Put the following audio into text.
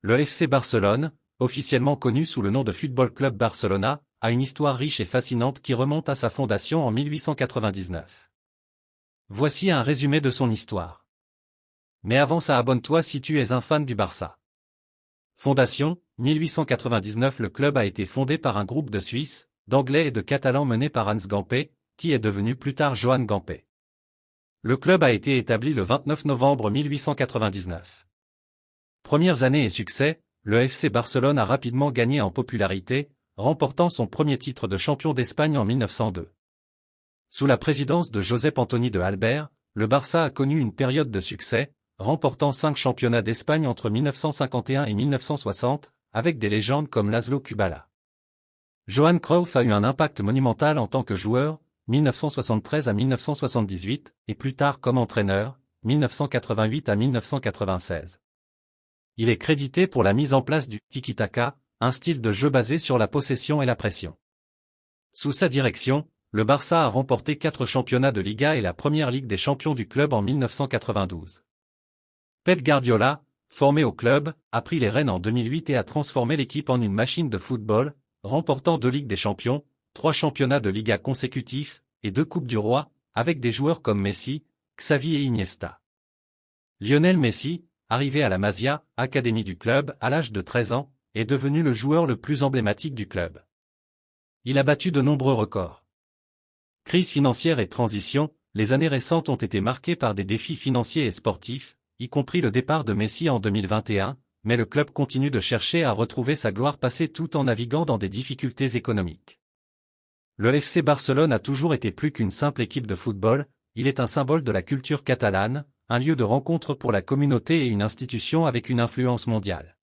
Le FC Barcelone, officiellement connu sous le nom de Football Club Barcelona, a une histoire riche et fascinante qui remonte à sa fondation en 1899. Voici un résumé de son histoire. Mais avant ça, abonne-toi si tu es un fan du Barça. Fondation, 1899. Le club a été fondé par un groupe de Suisses, d'Anglais et de Catalans mené par Hans Gamper, qui est devenu plus tard Johan Gamper. Le club a été établi le 29 novembre 1899. Premières années et succès, le FC Barcelone a rapidement gagné en popularité, remportant son premier titre de champion d'Espagne en 1902. Sous la présidence de Josep Antoni de Albert, le Barça a connu une période de succès, remportant 5 championnats d'Espagne entre 1951 et 1960, avec des légendes comme Laszlo Kubala. Johan Cruyff a eu un impact monumental en tant que joueur, 1973 à 1978, et plus tard comme entraîneur, 1988 à 1996. Il est crédité pour la mise en place du tiki-taka, un style de jeu basé sur la possession et la pression. Sous sa direction, le Barça a remporté 4 championnats de Liga et la première Ligue des champions du club en 1992. Pep Guardiola, formé au club, a pris les rênes en 2008 et a transformé l'équipe en une machine de football, remportant 2 Ligues des champions, 3 championnats de Liga consécutifs, et 2 Coupes du Roi, avec des joueurs comme Messi, Xavi et Iniesta. Lionel Messi, arrivé à la Masia, académie du club, à l'âge de 13 ans, est devenu le joueur le plus emblématique du club. Il a battu de nombreux records. Crise financière et transition, les années récentes ont été marquées par des défis financiers et sportifs, y compris le départ de Messi en 2021, mais le club continue de chercher à retrouver sa gloire passée tout en naviguant dans des difficultés économiques. Le FC Barcelone a toujours été plus qu'une simple équipe de football, il est un symbole de la culture catalane, un lieu de rencontre pour la communauté et une institution avec une influence mondiale.